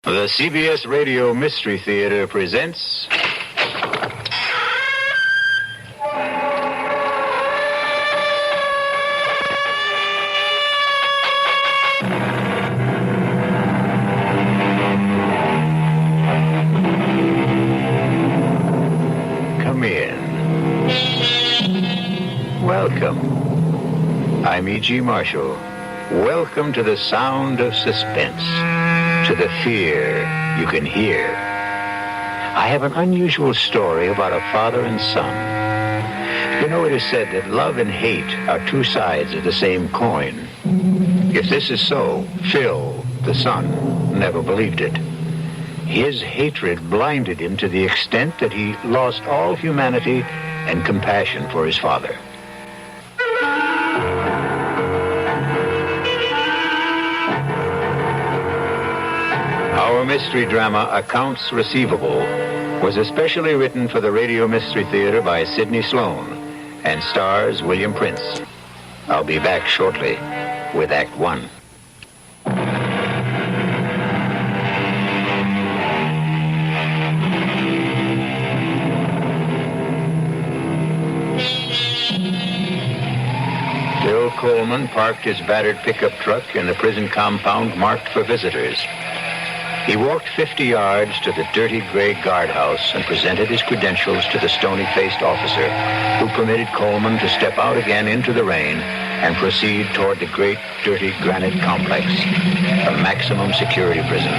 The CBS Radio Mystery Theater presents... Come in. Welcome. I'm E.G. Marshall. Welcome to the sound of suspense. To the fear you can hear. I have an unusual story about a father and son. You know, it is said that love and hate are two sides of the same coin. If this is so, Phil, the son, never believed it. His hatred blinded him to the extent that he lost all humanity and compassion for his father. Our mystery drama, Accounts Receivable, was especially written for the Radio Mystery Theater by Sidney Sloan and stars William Prince. I'll be back shortly with Act One. Bill Coleman parked his battered pickup truck in the prison compound marked for visitors. He walked 50 yards to the dirty gray guardhouse and presented his credentials to the stony-faced officer, who permitted Coleman to step out again into the rain and proceed toward the great, dirty granite complex, a maximum security prison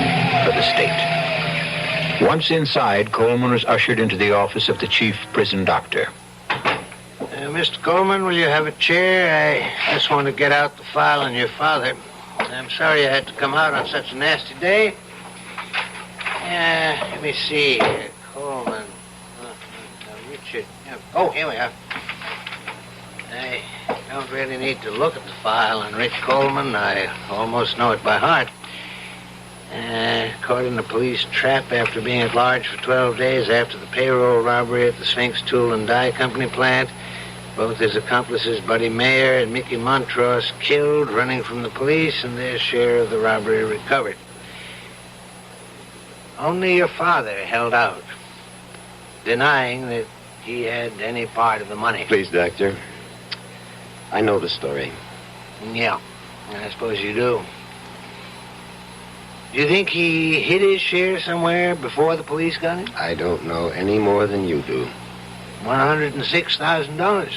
for the state. Once inside, Coleman was ushered into the office of the chief prison doctor. Mr. Coleman, will you have a chair? I just want to get out the file on your father. I'm sorry I had to come out on such a nasty day. Let me see. Coleman. Richard. Oh, here we are. I don't really need to look at the file on Rich Coleman. I almost know it by heart. Caught in a police trap after being at large for 12 days after the payroll robbery at the Sphinx Tool and Die Company plant. Both his accomplices, Buddy Mayer and Mickey Montross, killed running from the police, and their share of the robbery recovered. Only your father held out, denying that he had any part of the money. Please, Doctor. I know the story. Yeah, I suppose you do. Do you think he hid his share somewhere before the police got him? I don't know any more than you do. $106,000.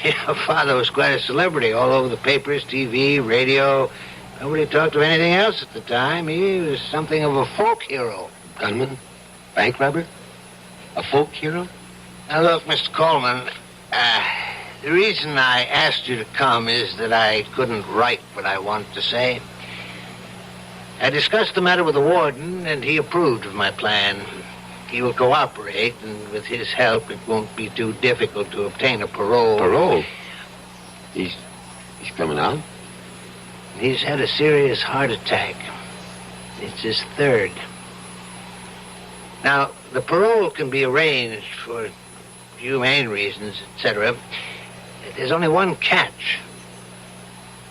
Your father was quite a celebrity all over the papers, TV, radio. Nobody talked of anything else at the time. He was something of a folk hero. Gunman? Bank robber? A folk hero? Now, look, Mr. Coleman, the reason I asked you to come is that I couldn't write what I wanted to say. I discussed the matter with the warden, and he approved of my plan. He will cooperate, and with his help, it won't be too difficult to obtain a parole. Parole? He's coming out? He's had a serious heart attack. It's his third. Now, the parole can be arranged for humane reasons, etc. There's only one catch.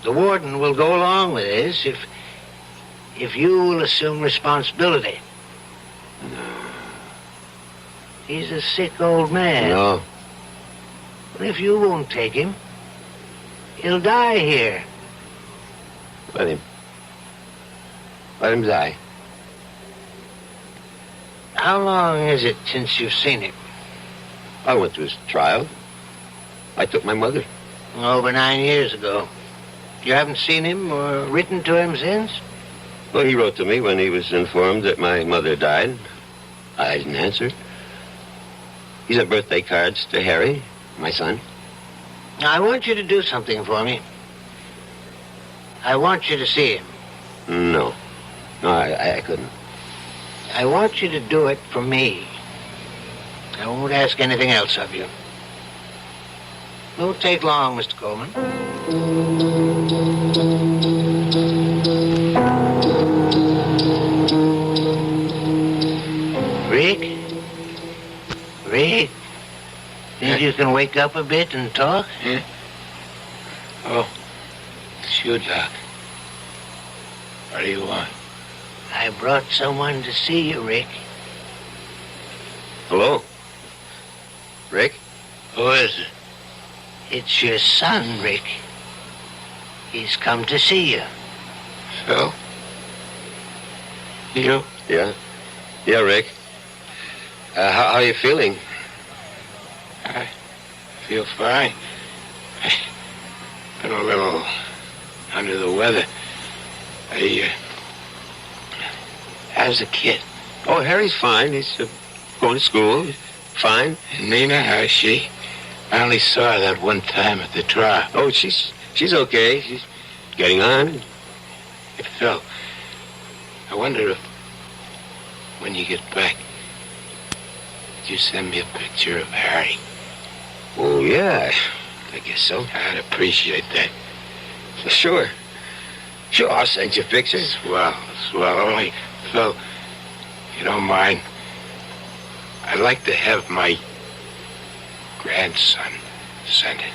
The warden will go along with this if you will assume responsibility. No. He's a sick old man. No. But if you won't take him, he'll die here. Let him die. How long is it since you've seen him? I went to his trial. I took my mother. Over 9 years ago. You haven't seen him or written to him since? Well, he wrote to me when he was informed that my mother died. I didn't answer. He sent birthday cards to Harry, my son. Now, I want you to do something for me. I want you to see him. No, I couldn't. I want you to do it for me. I won't ask anything else of you. It won't take long, Mr. Coleman. Rick? Think you can wake up a bit and talk? Yeah. Oh, it's you, Doc. What do you want? I brought someone to see you, Rick. Hello? Rick? Who is it? It's your son, Rick. He's come to see you. Phil? You? Yeah? Yeah, Rick. How are you feeling? I feel fine. I've been a little under the weather. How's the kid? Oh, Harry's fine. He's going to school. Fine. And Nina, how's she? I only saw her that one time at the trial. Oh, she's okay. She's getting on. Hey, Phil, I wonder if, when you get back, you send me a picture of Harry. Oh, yeah. I guess so. I'd appreciate that. Sure. Sure, I'll send you pictures. Swell. Only, Phil, if you don't mind, I'd like to have my grandson send it.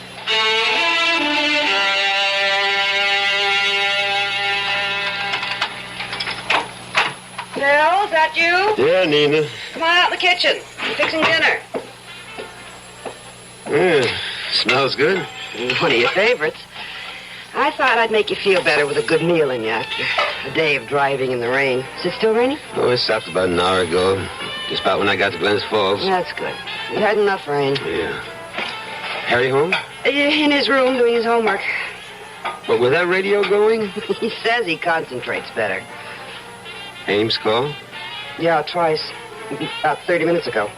Phil, is that you? Yeah, Nina. Come on out in the kitchen. I'm fixing dinner. Yeah, smells good. One of your favorites. I thought I'd make you feel better with a good meal in you after a day of driving in the rain. Is it still raining? Oh, it stopped about an hour ago. Just about when I got to Glens Falls. That's good. We've had enough rain. Yeah. Harry home? In his room doing his homework. But with that radio going? He says he concentrates better. Ames call? Yeah, twice. About 30 minutes ago.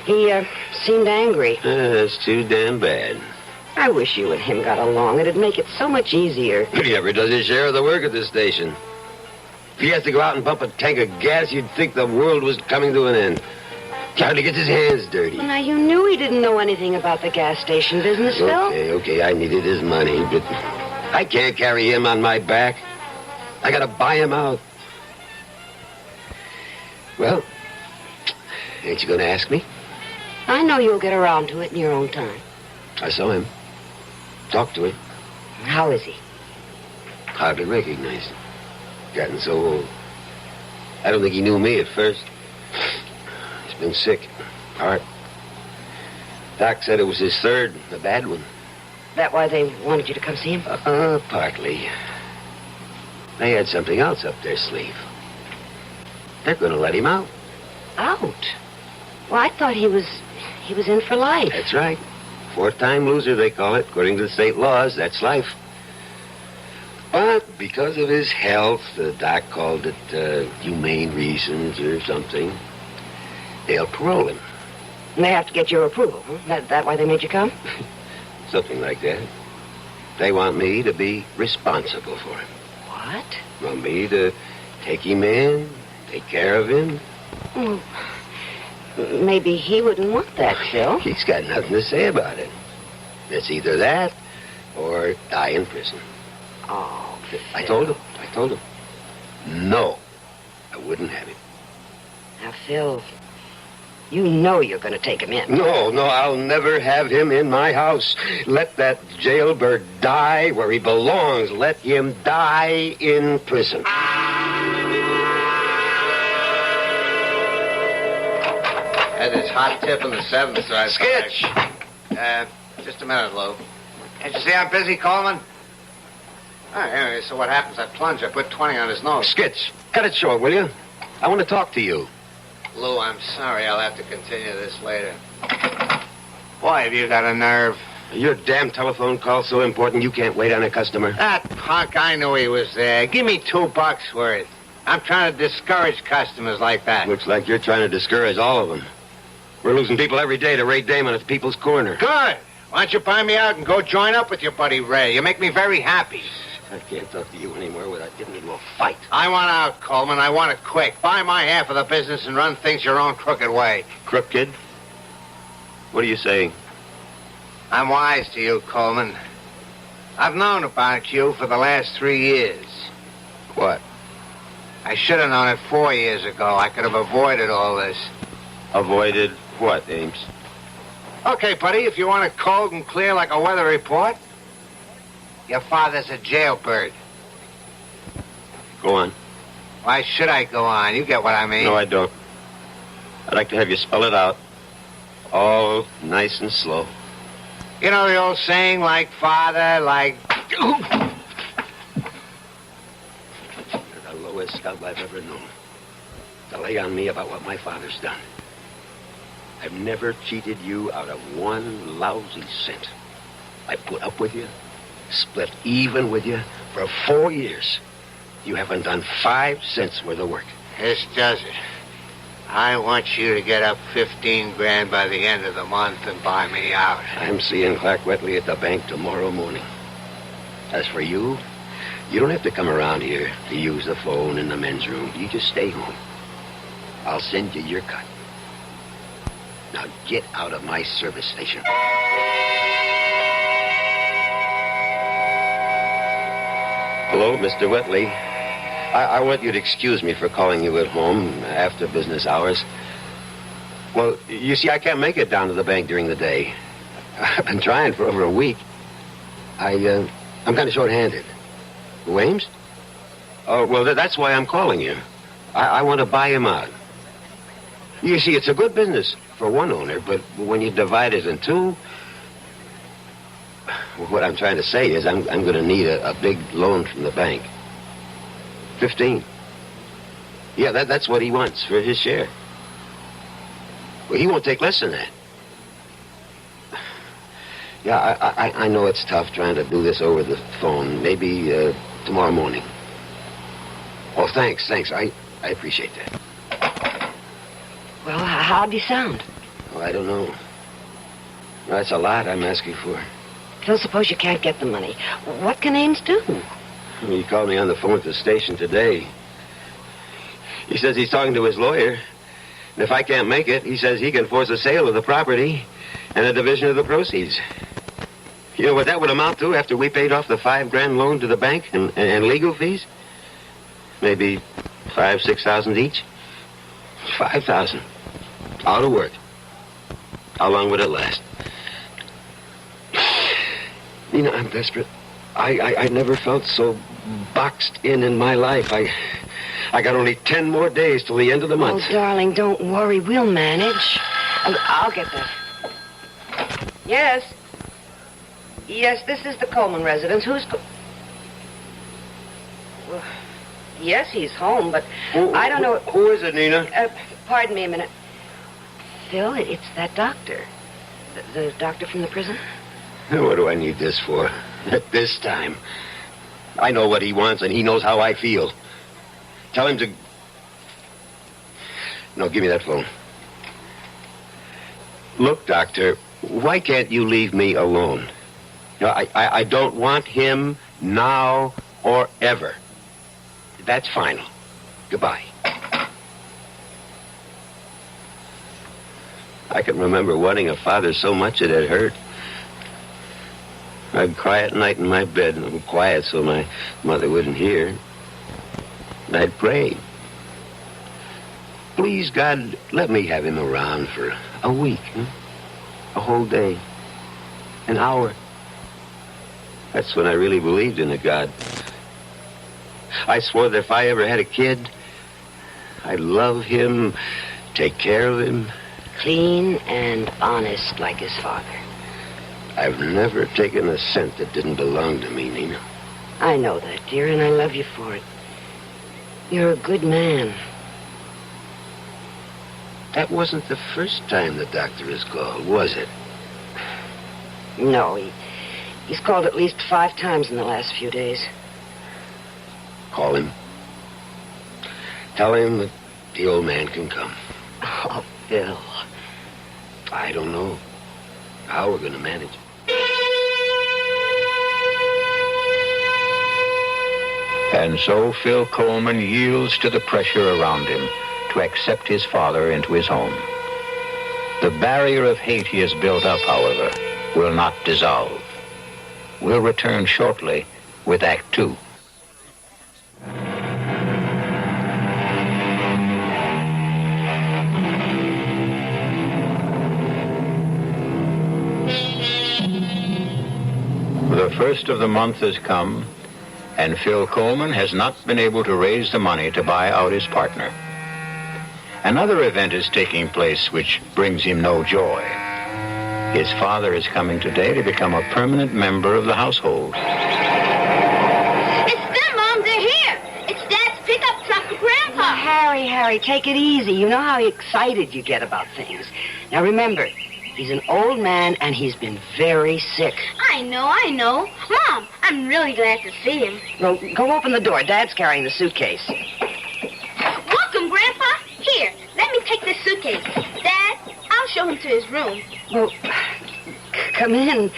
He seemed angry. That's too damn bad. I wish you and him got along. It'd make it so much easier. He never does his share of the work at this station. If he has to go out and pump a tank of gas, you'd think the world was coming to an end. He hardly gets his hands dirty. Well, now, you knew he didn't know anything about the gas station business, Phil. Okay, I needed his money, but I can't carry him on my back. I gotta buy him out. Well, ain't you gonna ask me? I know you'll get around to it in your own time. I saw him. Talked to him. How is he? Hardly recognized him. Gotten so old. I don't think he knew me at first. He's been sick. Heart. Doc said it was his third, a bad one. That why they wanted you to come see him? Partly. They had something else up their sleeve. They're gonna let him out. Out? Well, I thought he was in for life. That's right. Fourth-time loser, they call it. According to the state laws, that's life. But because of his health, the doc called it humane reasons or something, they'll parole him. And they have to get your approval, huh? That why they made you come? Something like that. They want me to be responsible for him. What? Want me to take him in, take care of him. Well, maybe he wouldn't want that, Phil. He's got nothing to say about it. It's either that or die in prison. Oh, Phil. I told him. No, I wouldn't have him. Now, Phil, you know you're going to take him in. No, I'll never have him in my house. Let that jailbird die where he belongs. Let him die in prison. Had this hot tip in the 7th, so I... Sketch! Just a minute, Lou. Can't you see I'm busy, Coleman? Anyway, so what happens? I plunge. I put 20 on his nose. Skitch, cut it short, will you? I want to talk to you. Lou, I'm sorry. I'll have to continue this later. Boy, have you got a nerve. Your damn telephone call's so important you can't wait on a customer. That punk, I knew he was there. Give me $2 worth. I'm trying to discourage customers like that. Looks like you're trying to discourage all of them. We're losing people every day to Ray Damon at People's Corner. Good. Why don't you buy me out and go join up with your buddy Ray? You make me very happy. I can't talk to you anymore without getting into a fight. I want out, Coleman. I want it quick. Buy my half of the business and run things your own crooked way. Crooked? What are you saying? I'm wise to you, Coleman. I've known about you for the last 3 years. What? I should have known it 4 years ago. I could have avoided all this. Avoided what, Ames? Okay, buddy, if you want it cold and clear like a weather report, your father's a jailbird. Go on. Why should I go on? You get what I mean. No, I don't. I'd like to have you spell it out. All nice and slow. You know the old saying, like father, like... You're the lowest scub I've ever known. To lay on me about what my father's done. I've never cheated you out of one lousy cent. I put up with you, split even with you for 4 years. You haven't done 5 cents worth of work. This does it. I want you to get up 15 grand by the end of the month and buy me out. I'm seeing Clark Wetley at the bank tomorrow morning. As for you, you don't have to come around here to use the phone in the men's room. You just stay home. I'll send you your cut. Now get out of my service station. Hello, Mr. Wetley. I want you to excuse me for calling you at home after business hours. Well, you see, I can't make it down to the bank during the day. I've been trying for over a week. I'm kind of short-handed. Weems? Oh, well, that's why I'm calling you. I want to buy him out. You see, it's a good business for one owner, but when you divide it in two... What I'm trying to say is I'm going to need a big loan from the bank. 15. Yeah, that's what he wants for his share. Well, he won't take less than that. Yeah, I know it's tough trying to do this over the phone. Maybe tomorrow morning. Oh, thanks. I appreciate that. Well, how'd he sound? Oh, I don't know. That's a lot I'm asking for. Phil, suppose you can't get the money. What can Ames do? He called me on the phone at the station today. He says he's talking to his lawyer. And if I can't make it, he says he can force a sale of the property and a division of the proceeds. You know what that would amount to after we paid off the 5 grand loan to the bank and legal fees? Maybe 5,000-6,000 each. 5,000. Out of work. How long would it last? You know, I'm desperate. I never felt so boxed in my life. I got only 10 more days till the end of the month. Oh, darling, don't worry. We'll manage. I'll get that. Yes. Yes, this is the Coleman residence. Who's... Well, yes, he's home, but I don't know... Who is it, Nina? Pardon me a minute. Phil, it's that doctor. The doctor from the prison? What do I need this for? At this time. I know what he wants, and he knows how I feel. Tell him to... No, give me that phone. Look, Doctor, why can't you leave me alone? You know, I don't want him now or ever. That's final. Goodbye. I can remember wanting a father so much that it hurt. I'd cry at night in my bed, and quiet so my mother wouldn't hear. And I'd pray. Please, God, let me have him around for a week. A whole day. An hour. That's when I really believed in a God. I swore that if I ever had a kid, I'd love him, take care of him. Clean and honest like his father. I've never taken a cent that didn't belong to me, Nina. I know that, dear, and I love you for it. You're a good man. That wasn't the first time the doctor has called, was it? No, he's called at least 5 times in the last few days. Call him. Tell him that the old man can come. Oh, Phil. I don't know how we're going to manage. And so Phil Coleman yields to the pressure around him to accept his father into his home. The barrier of hate he has built up, however, will not dissolve. We'll return shortly with Act 2. The first of the month has come, and Phil Coleman has not been able to raise the money to buy out his partner. Another event is taking place which brings him no joy. His father is coming today to become a permanent member of the household. It's them, Mom. They're here. It's Dad's pickup truck for Grandpa. Now, Harry, take it easy. You know how excited you get about things. Now, remember, he's an old man, and he's been very sick. I know. Mom, I'm really glad to see him. Well, go open the door. Dad's carrying the suitcase. Welcome, Grandpa. Here, let me take this suitcase. Dad, I'll show him to his room. Well, come in.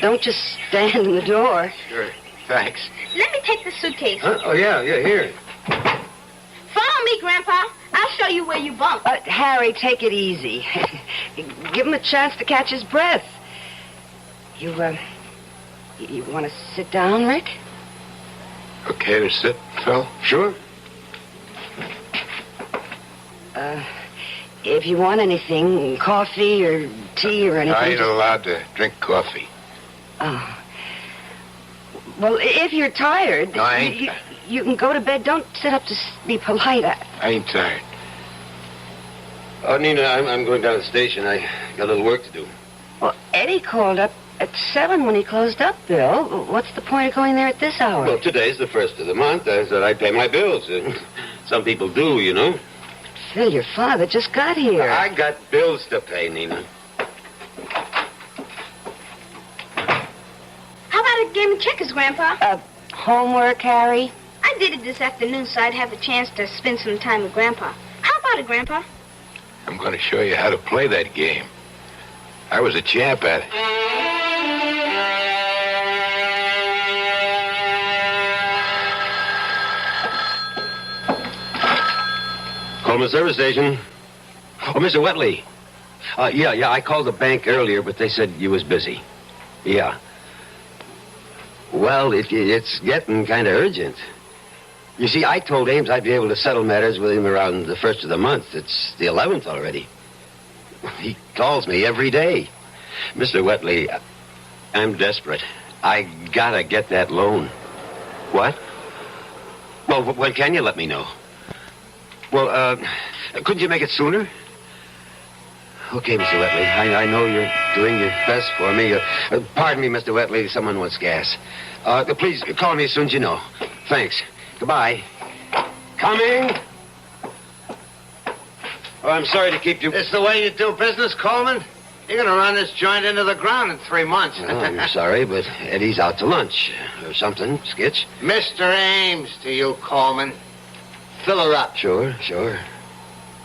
Don't just stand in the door. Sure. Thanks. Let me take the suitcase. Huh? Oh, yeah, here. Follow me, Grandpa. I'll show you where you bunk. Harry, take it easy. Give him a chance to catch his breath. You want to sit down, Rick? Okay to sit, Phil? Sure. If you want anything, coffee or tea or anything. I ain't allowed to drink coffee. Oh. Well, if you're tired, No, I ain't. You can go to bed. Don't sit up to be polite. I ain't tired. Oh, Nina, I'm going down to the station. I got a little work to do. Well, Eddie called up at 7 when he closed up, Bill. What's the point of going there at this hour? Well, today's the first of the month. I said I'd pay my bills. Some people do, you know. Phil, your father just got here. I got bills to pay, Nina. How about a game of checkers, Grandpa? Homework, Harry? I did it this afternoon so I'd have a chance to spend some time with Grandpa. How about it, Grandpa? I'm going to show you how to play that game. I was a champ at it. Coleman Service Station. Oh, Mr. Wetley. Yeah, I called the bank earlier, but they said you was busy. Yeah. Well, it's getting kind of urgent. You see, I told Ames I'd be able to settle matters with him around the 1st of the month. It's the 11th already. He calls me every day. Mr. Wetley, I'm desperate. I gotta get that loan. What? Well, when can you let me know? Well, couldn't you make it sooner? Okay, Mr. Wetley. I know you're doing your best for me. Pardon me, Mr. Wetley. Someone wants gas. Please call me as soon as you know. Thanks. Goodbye. Coming. Oh, I'm sorry to keep you. This the way you do business, Coleman? You're going to run this joint into the ground in 3 months. Oh, I'm sorry, but Eddie's out to lunch or something. Skitch. Mr. Ames to you, Coleman. Fill her up. Sure.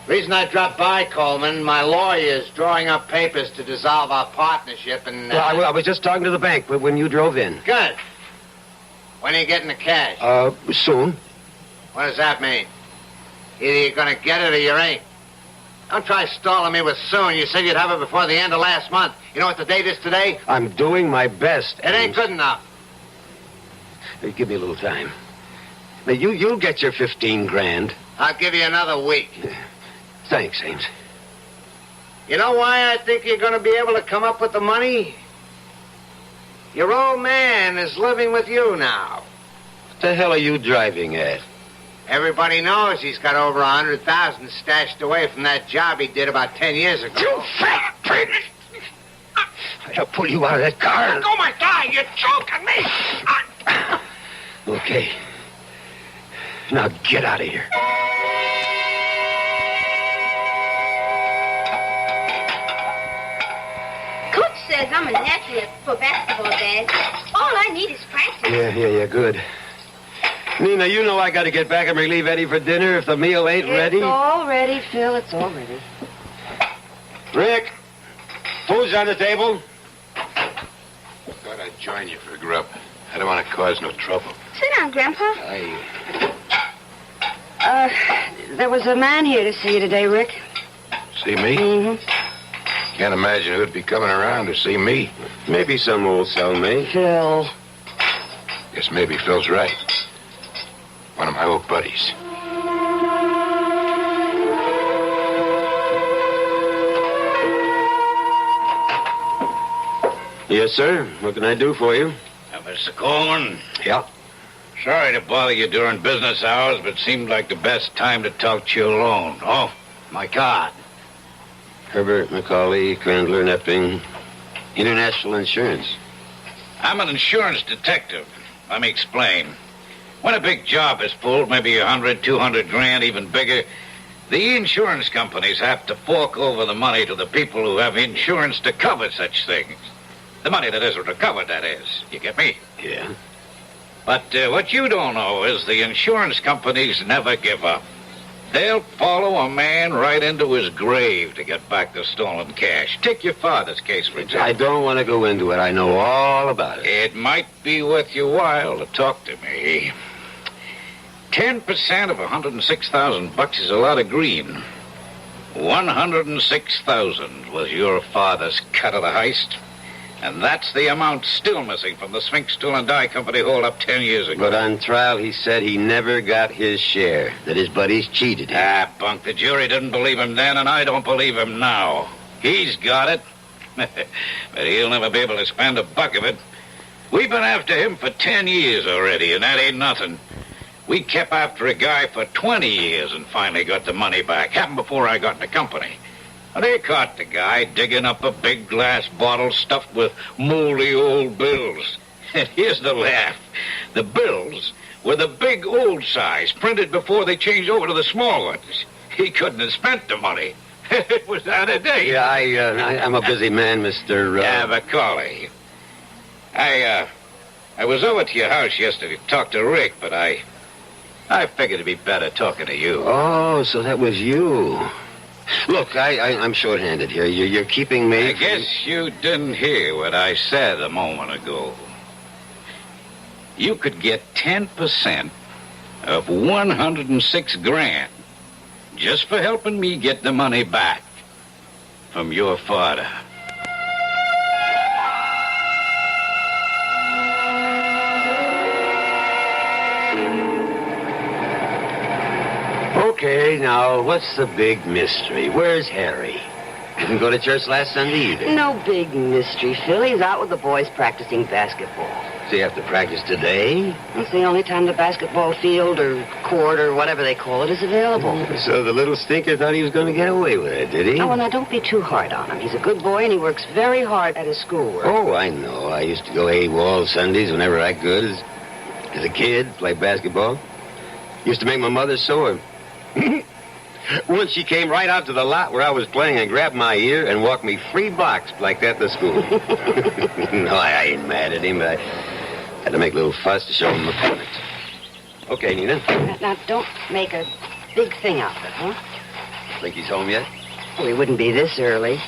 Reason I dropped by, Coleman, my lawyer's drawing up papers to dissolve our partnership and... Well, I was just talking to the bank when you drove in. Good. When are you getting the cash? Soon. What does that mean? Either you're going to get it or you ain't. Don't try stalling me with soon. You said you'd have it before the end of last month. You know what the date is today? I'm doing my best. It ain't good enough. Hey, give me a little time. Now, you'll get your 15 grand. I'll give you another week. Thanks, Ames. You know why I think you're going to be able to come up with the money? Your old man is living with you now. What the hell are you driving at? Everybody knows he's got over 100,000 stashed away from that job he did about 10 years ago. You fat pig! I'll pull you out of that car. Oh, my God, you're choking me! Okay. Now get out of here. Coach says I'm a natural for basketball, Dad. All I need is practice. Yeah, good. Nina, you know I got to get back and relieve Eddie for dinner if the meal ain't ready. It's all ready, Phil. It's all ready. Rick, food's on the table. Thought I'd join you for a grub. I don't want to cause no trouble. Sit down, Grandpa. There was a man here to see you today, Rick. See me? Mm-hmm. Can't imagine who'd be coming around to see me. Maybe some old cellmate. Phil. Guess maybe Phil's right. One of my old buddies. Yes, sir. What can I do for you? Mr. Coleman, Yeah. Sorry to bother you during business hours, but it seemed like the best time to talk to you alone. Oh, my card. Herbert, McCauley, Crandler, Nepping, International Insurance. I'm an insurance detective. Let me explain. When a big job is pulled, maybe 100, 200 grand, even bigger, the insurance companies have to fork over the money to the people who have insurance to cover such things. The money that isn't recovered, that is. You get me? Yeah. But what you don't know is the insurance companies never give up. They'll follow a man right into his grave to get back the stolen cash. Take your father's case, for example. I don't want to go into it. I know all about it. It might be worth your while to talk to me. 10% of $106,000 is a lot of green. 106,000 was your father's cut of the heist. And that's the amount still missing from the Sphinx Tool and Die Company hold-up 10 years ago. But on trial, he said he never got his share, that his buddies cheated him. Ah, bunk. The jury didn't believe him then, and I don't believe him now. He's got it. But he'll never be able to spend a buck of it. We've been after him for 10 years already, and that ain't nothing. We kept after a guy for 20 years and finally got the money back. Happened before I got in the company. They caught the guy digging up a big glass bottle stuffed with moldy old bills. And here's the laugh. The bills were the big old size, printed before they changed over to the small ones. He couldn't have spent the money. It was out of date. Yeah, I'm a busy man, Mr. Yeah, Macaulay. I was over to your house yesterday to talk to Rick, but I figured it'd be better talking to you. Oh, so that was you. Look, I'm short-handed here. You're keeping me... I guess you didn't hear what I said a moment ago. You could get 10% of 106 grand just for helping me get the money back from your father. Okay, now, what's the big mystery? Where's Harry? Didn't go to church last Sunday either. No big mystery, Phil. He's out with the boys practicing basketball. So you have to practice today? It's the only time the basketball field or court or whatever they call it is available. So the little stinker thought he was going to get away with it, did he? Oh, well, now, don't be too hard on him. He's a good boy, and he works very hard at his schoolwork. Oh, I know. I used to go AWOL Sundays whenever I could as a kid, play basketball. Used to make my mother sore. Once she came right out to the lot where I was playing and grabbed my ear and walked me 3 blocks like that to school. No, I ain't mad at him, but I had to make a little fuss to show him the point. Okay, Nina. Now, don't make a big thing out of it, huh? Think he's home yet? Well, he wouldn't be this early.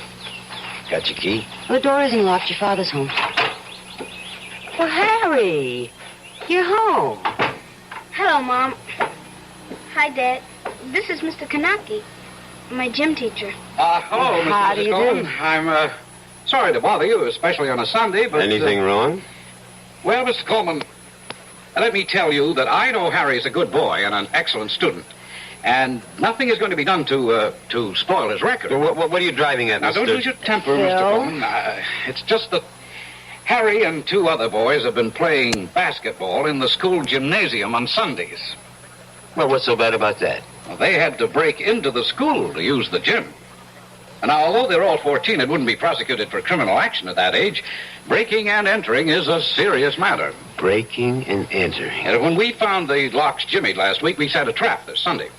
Got your key? Well, the door isn't locked. Your father's home. Well, Harry, you're home. Hello, Mom. Hi, Dad. This is Mr. Kanaki, my gym teacher. Hello, How Mr. do you Coleman. do? I'm sorry to bother you, especially on a Sunday, but... Anything wrong? Well, Mr. Coleman, let me tell you that I know Harry's a good boy and an excellent student, and nothing is going to be done to spoil his record. Well, what are you driving at, Now, Mr.? don't lose your temper, Phil? Mr. Coleman. It's just that Harry and 2 other boys have been playing basketball in the school gymnasium on Sundays. Well, what's so bad about that? Well, they had to break into the school to use the gym. And now, although they're all 14 and wouldn't be prosecuted for criminal action at that age, breaking and entering is a serious matter. Breaking and entering. And when we found the locks jimmied last week, we set a trap this Sunday.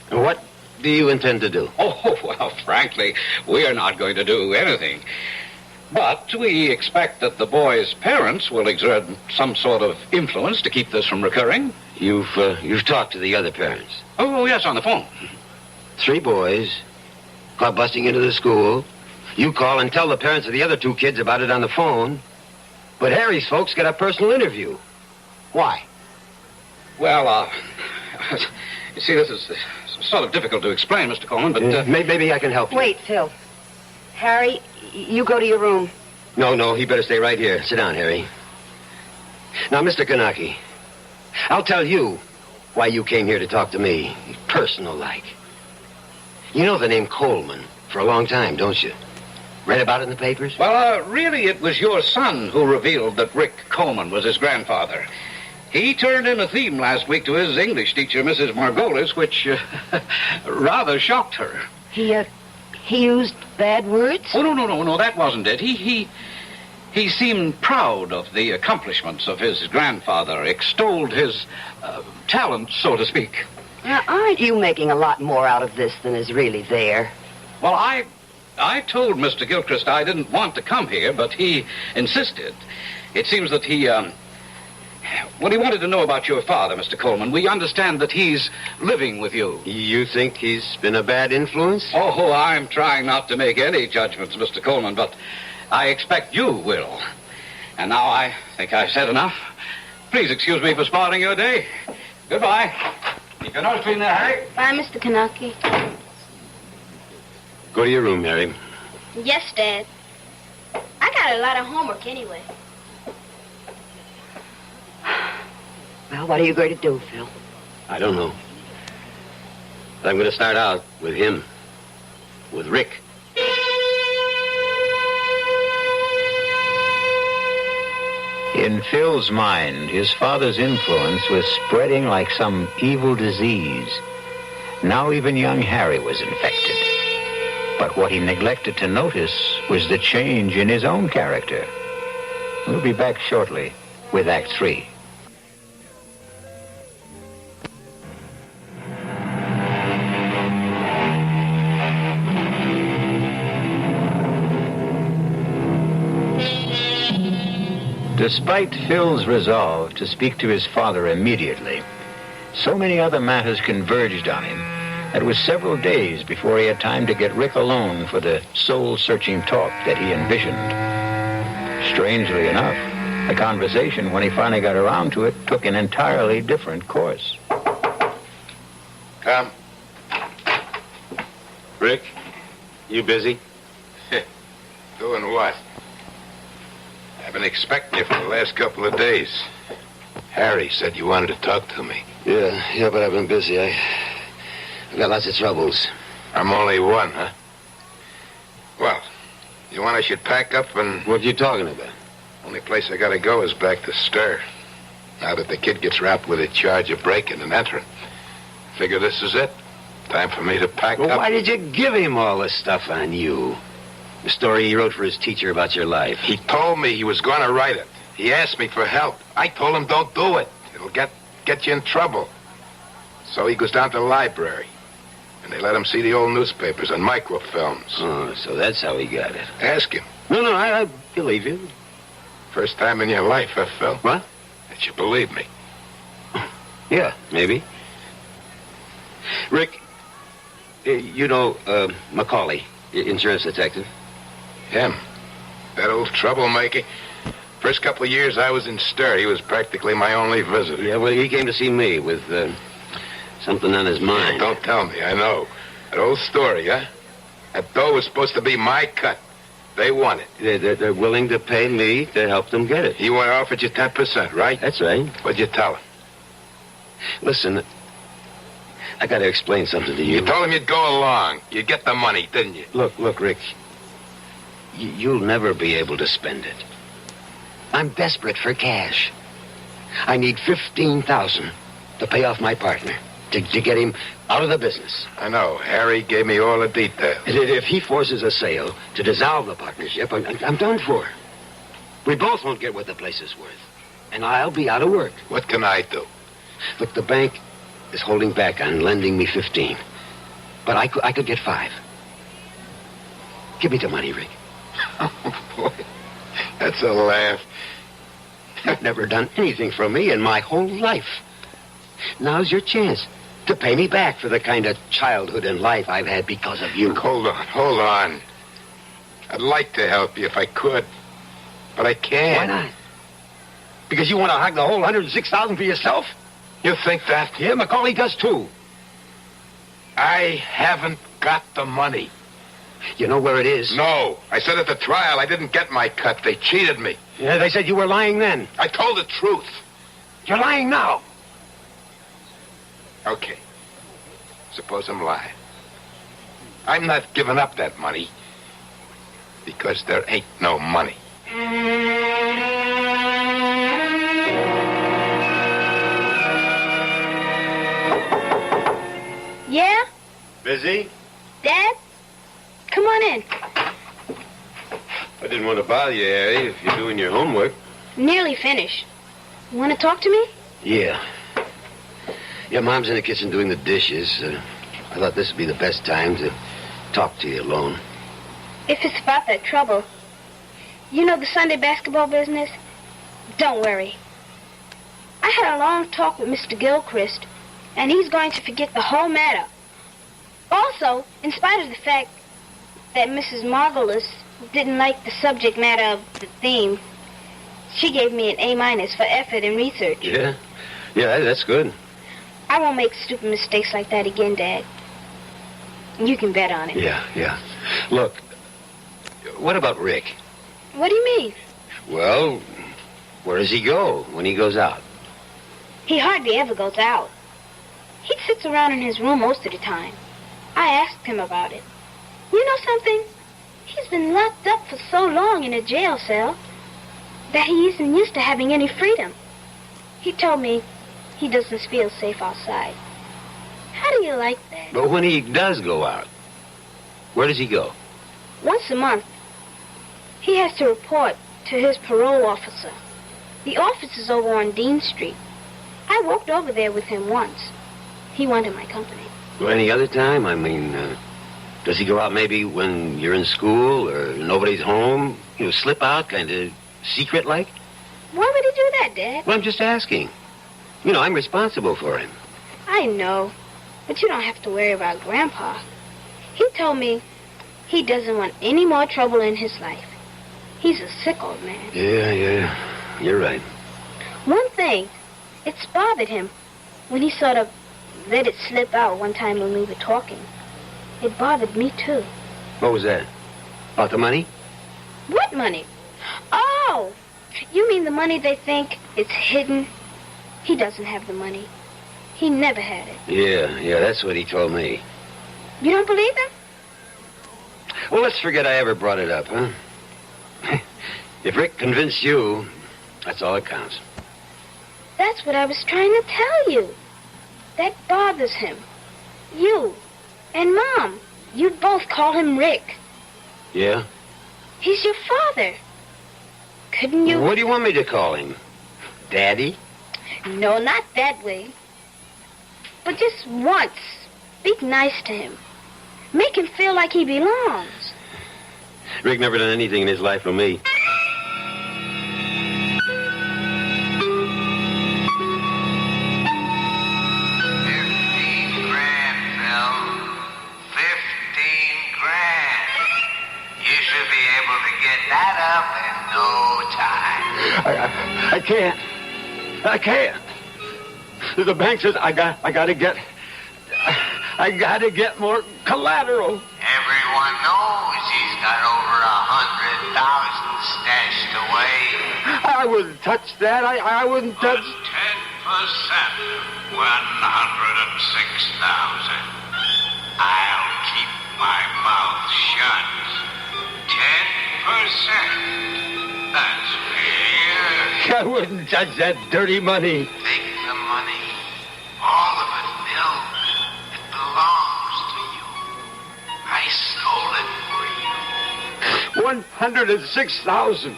What do you intend to do? Oh, well, frankly, we are not going to do anything. But we expect that the boys' parents will exert some sort of influence to keep this from recurring. You've talked to the other parents. Oh, yes, on the phone. 3 boys caught busting into the school. You call and tell the parents of the other 2 kids about it on the phone. But Harry's folks get a personal interview. Why? Well, you see, this is sort of difficult to explain, Mr. Coleman, but... Maybe I can help you. Wait, Phil. Harry, you go to your room. No, he better stay right here. Sit down, Harry. Now, Mr. Kanaki, I'll tell you why you came here to talk to me, personal-like. You know the name Coleman for a long time, don't you? Read about it in the papers? Well, really, it was your son who revealed that Rick Coleman was his grandfather. He turned in a theme last week to his English teacher, Mrs. Margolis, which rather shocked her. He used bad words? Oh, no, that wasn't it. He seemed proud of the accomplishments of his grandfather, extolled his talent, so to speak. Now, aren't you making a lot more out of this than is really there? Well, I told Mr. Gilchrist I didn't want to come here, but he insisted. It seems that he wanted to know about your father, Mr. Coleman. We understand that he's living with you. You think he's been a bad influence? Oh, I'm trying not to make any judgments, Mr. Coleman, but I expect you will. And now I think I've said enough. Please excuse me for spoiling your day. Goodbye. Keep your nose clean there, Harry. Bye, Mr. Kanaki. Go to your room, Harry. Yes, Dad. I got a lot of homework anyway. Well, what are you going to do, Phil? I don't know. But I'm going to start out with him. With Rick. In Phil's mind, his father's influence was spreading like some evil disease. Now even young Harry was infected. But what he neglected to notice was the change in his own character. We'll be back shortly with Act 3. Despite Phil's resolve to speak to his father immediately, so many other matters converged on him that it was several days before he had time to get Rick alone for the soul-searching talk that he envisioned. Strangely enough, the conversation, when he finally got around to it, took an entirely different course. Come. Rick, you busy? Doing what? I've been expecting you for the last couple of days. Harry said you wanted to talk to me. Yeah, but I've been busy. I've got lots of troubles. I'm only one, huh? Well, you want I should pack up and... What are you talking about? Only place I gotta go is back to stir. Now that the kid gets rapped with a charge of breaking and entering. Figure this is it. Time for me to pack Well, up. why did you give him all this stuff on you? The story he wrote for his teacher about your life. He told me he was gonna write it. He asked me for help. I told him don't do it. It'll get you in trouble. So he goes down to the library. And they let him see the old newspapers and microfilms. Oh, so that's how he got it. Ask him. No, I believe you. First time in your life, huh, Phil? What? That you believe me. Yeah, maybe. Rick, you know Macaulay, insurance detective. Him. That old troublemaker. First couple of years I was in stir, he was practically my only visitor. Yeah, well, he came to see me with something on his mind. Don't tell me, I know. That old story, huh? That dough was supposed to be my cut. They want it. They're willing to pay me to help them get it. He offered you 10%, right? That's right. What'd you tell him? Listen, I got to explain something to you. You told him you'd go along. You'd get the money, didn't you? Look, Rick. You'll never be able to spend it. I'm desperate for cash. I need $15,000 to pay off my partner, to get him out of the business. I know. Harry gave me all the details. And if he forces a sale to dissolve the partnership, I'm done for. We both won't get what the place is worth. And I'll be out of work. What can I do? Look, the bank is holding back on lending me 15. But I could get 5. Give me the money, Rick. Oh, boy. That's a laugh. You've never done anything for me in my whole life. Now's your chance to pay me back for the kind of childhood and life I've had because of you. Hold on. I'd like to help you if I could, but I can't. Why not? Because you want to hog the whole $106,000 for yourself? You think that? Yeah, Macaulay does too. I haven't got the money. You know where it is? No. I said at the trial I didn't get my cut. They cheated me. Yeah, they said you were lying then. I told the truth. You're lying now. Okay. Suppose I'm lying. I'm not giving up that money because there ain't no money. Yeah? Busy? Dad? Come on in. I didn't want to bother you, Harry, if you're doing your homework. Nearly finished. You want to talk to me? Yeah. Yeah, Mom's in the kitchen doing the dishes. I thought this would be the best time to talk to you alone. If it's about that trouble. You know the Sunday basketball business? Don't worry. I had a long talk with Mr. Gilchrist, and he's going to forget the whole matter. Also, in spite of the fact that Mrs. Margolis didn't like the subject matter of the theme, she gave me an A- for effort and research. Yeah? Yeah, that's good. I won't make stupid mistakes like that again, Dad. You can bet on it. Yeah. Look, what about Rick? What do you mean? Well, where does he go when he goes out? He hardly ever goes out. He sits around in his room most of the time. I asked him about it. You know something? He's been locked up for so long in a jail cell that he isn't used to having any freedom. He told me he doesn't feel safe outside. How do you like that? But when he does go out, where does he go? Once a month, he has to report to his parole officer. The office is over on Dean Street. I walked over there with him once. He wanted my company. Well, any other time? I mean, does he go out maybe when you're in school or nobody's home? You know, slip out, kind of secret-like? Why would he do that, Dad? Well, I'm just asking. You know, I'm responsible for him. I know, but you don't have to worry about Grandpa. He told me he doesn't want any more trouble in his life. He's a sick old man. Yeah. You're right. One thing, it's bothered him when he sort of let it slip out one time when we were talking. It bothered me, too. What was that? About the money? What money? Oh, you mean the money they think is hidden? He doesn't have the money. He never had it. Yeah, that's what he told me. You don't believe him? Well, let's forget I ever brought it up, huh? If Rick convinced you, that's all that counts. That's what I was trying to tell you. That bothers him. You and Mom, you both call him Rick. Yeah? He's your father. Couldn't you... What do you want me to call him? Daddy? No, not that way. But just once, be nice to him. Make him feel like he belongs. Rick never done anything in his life for me. I can't. The bank says I gotta get more collateral. Everyone knows he's got over 100,000 stashed away. I wouldn't touch that. I wouldn't touch. 10%, 106,000. I'll keep my mouth shut. 10%. That's fair. I wouldn't touch that dirty money. Take the money. All of it, Bill. It belongs to you. I stole it for you. 106,000.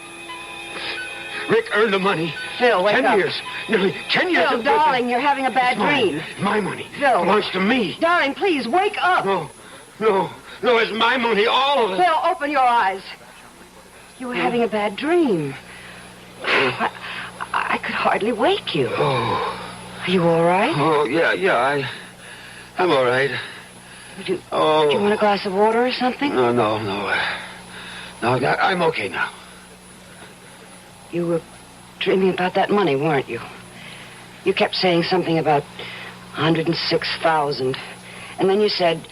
Rick earned the money. Phil, wake 10 up. years. Nearly 10 years. Phil, of darling, you're having a bad dream. My money. Phil. Belongs to me. Darling, please, wake up. No, it's my money, all of it. Phil, open your eyes. You were having a bad dream. I could hardly wake you. Oh. Are you all right? Oh, yeah, I'm all right. Do you want a glass of water or something? No, I'm okay now. You were dreaming about that money, weren't you? You kept saying something about 106,000. And then you said,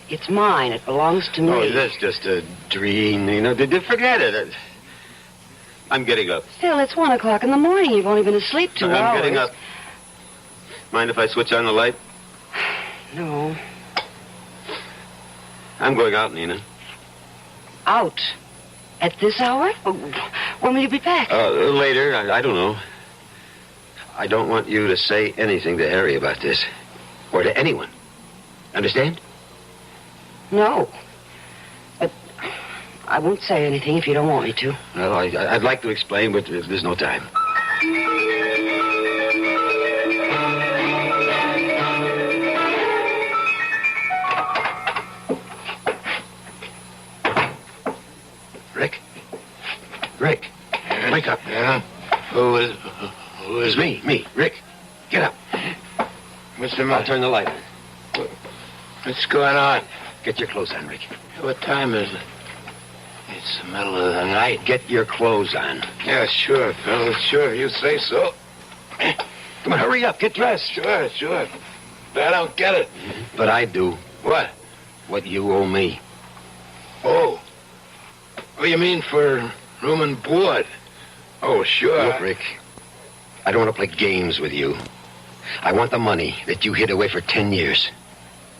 it's mine, it belongs to me. Oh, that's just a dream, you know. Forget it. I'm getting up. Phil, it's 1 o'clock in the morning. You've only been asleep 2 hours. I'm getting up. Mind if I switch on the light? No. I'm going out, Nina. Out? At this hour? When will you be back? Later. I don't know. I don't want you to say anything to Harry about this. Or to anyone. Understand? No. But I won't say anything if you don't want me to. Well, I'd like to explain, but there's no time. Rick? Rick, wake up. Yeah? Who is It's me, Rick. Get up. What's the I'll matter? turn the light on. What's going on? Get your clothes on, Rick. What time is it? It's the middle of the night. Get your clothes on. Yeah, sure, fellas, sure. You say so. Come on, hurry up. Get dressed. Sure. But I don't get it. But I do. What? What you owe me. Oh. Oh, you mean for room and board? Oh, sure. Look, Rick, I don't want to play games with you. I want the money that you hid away for 10 years.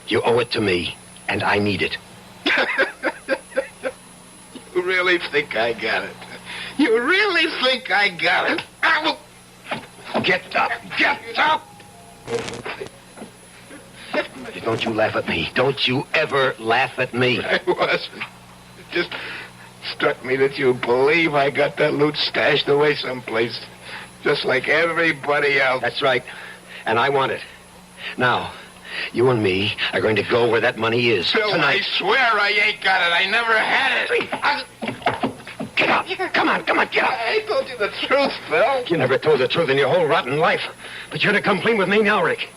You owe it to me, and I need it. You really think I got it? You really think I got it? I will... Get up! Get up! Don't you laugh at me. Don't you ever laugh at me. I wasn't. It just struck me that you believe I got that loot stashed away someplace, just like everybody else. That's right. And I want it. Now, you and me are going to go where that money is. Phil, tonight. I swear I ain't got it. I never had it. Get up. Come on, get up. I told you the truth, Phil. You never told the truth in your whole rotten life. But you're going to come clean with me now, Rick.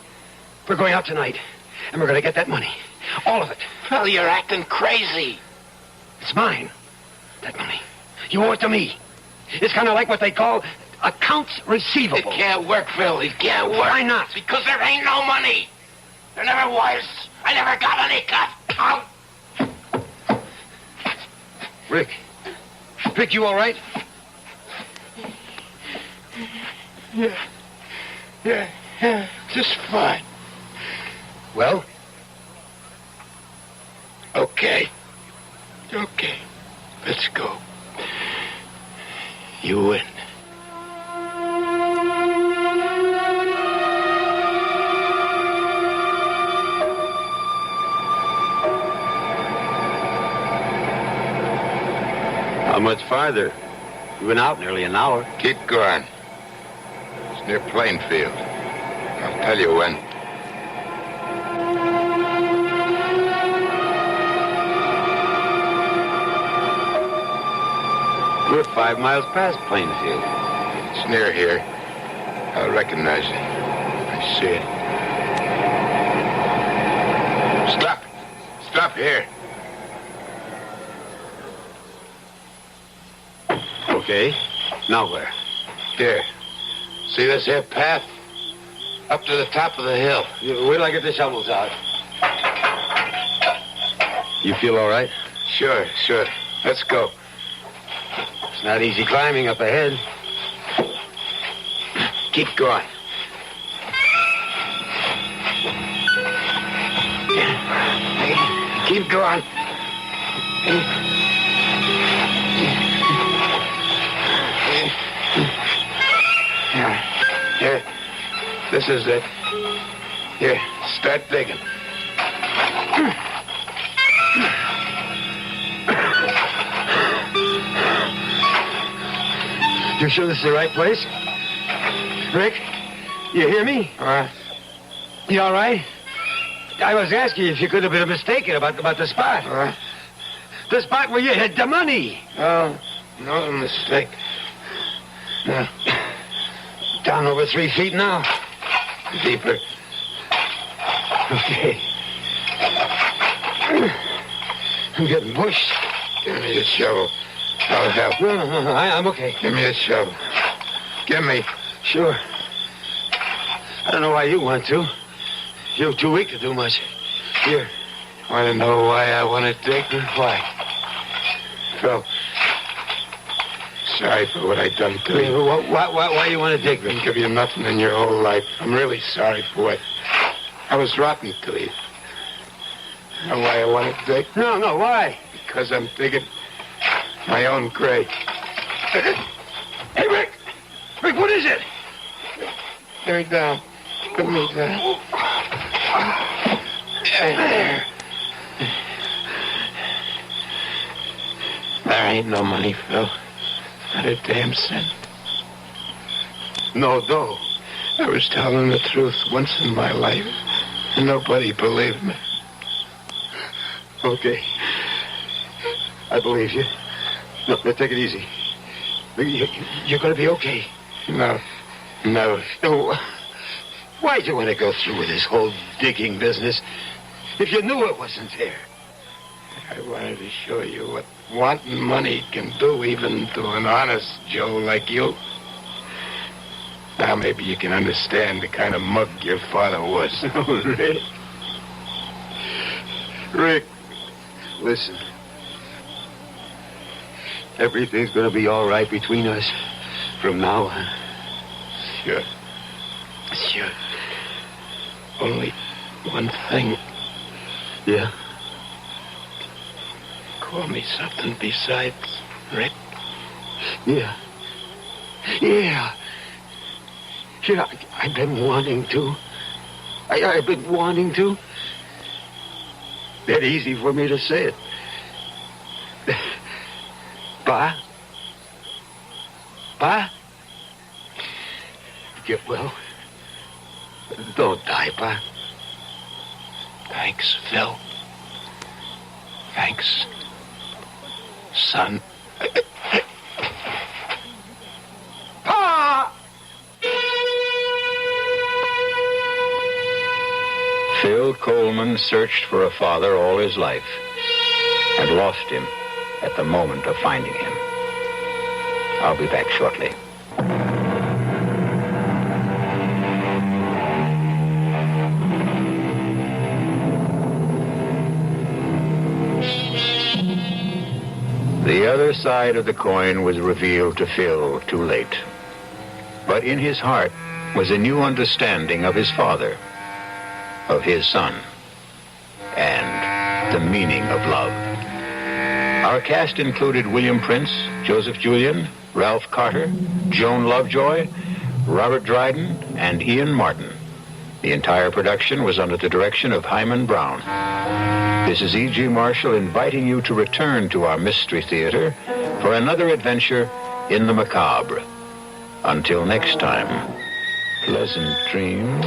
We're going out tonight, and we're going to get that money. All of it. Phil, you're acting crazy. It's mine. That money. You owe it to me. It's kind of like what they call accounts receivable. It can't work, Phil. It can't work. Why not? Because there ain't no money. There never was. I never got any cut. Rick, you all right? Yeah, just fine. Well? Okay. Let's go. You win. How much farther? We've been out nearly an hour. Keep going. It's near Plainfield. I'll tell you when. We're 5 miles past Plainfield. It's near here. I'll recognize it. I see it. Stop. Stop here. Okay. Now where? Here. See this here path? Up to the top of the hill. Wait till I get the shovels out. You feel all right? Sure. Let's go. It's not easy climbing up ahead. Keep going. Keep going. Here. This is it. Here, start digging. You sure this is the right place? Rick, you hear me? You all right? I was asking you if you could have been mistaken about the spot. The spot where you hid the money. Oh, no mistake. No. Down over 3 feet now. Deeper. Okay. I'm getting pushed. Give me the shovel. I'll help. No, I'm okay. Give me the shovel. Give me. Sure. I don't know why you want to. You're too weak to do much. Here. Want to know why I want to dig? Why? Phil, sorry for what I done to you. Why you want to dig, Didn't Rick? give you nothing in your whole life. I'm really sorry for it. I was rotten to you. Know why I want to dig? No, why? Because I'm digging my own grave. Hey, Rick! Rick, what is it? Get me down. Put me down. ain't no money, Phil. Not a damn cent. No dough. I was telling the truth once in my life, and nobody believed me. Okay. I believe you. No, take it easy. You're going to be okay. No. No. Why'd you want to go through with this whole digging business if you knew it wasn't there? I wanted to show you what wanting money can do even to an honest Joe like you. Now maybe you can understand the kind of mug your father was. Oh, Rick. Rick, listen. Everything's going to be all right between us from now on. Sure. Sure. Only one thing. Yeah? Call me something besides Rick. Yeah. Yeah. Yeah, I've been wanting to. I've been wanting to. That easy for me to say it. Pa? Pa? Get well. Don't die, Pa. Thanks, Phil. Thanks, son. Pa! Phil Coleman searched for a father all his life and lost him at the moment of finding him. I'll be back shortly. The other side of the coin was revealed to Phil too late. But in his heart was a new understanding of his father, of his son, and the meaning of love. Our cast included William Prince, Joseph Julian, Ralph Carter, Joan Lovejoy, Robert Dryden, and Ian Martin. The entire production was under the direction of Hyman Brown. This is E.G. Marshall inviting you to return to our Mystery Theater for another adventure in the macabre. Until next time, pleasant dreams.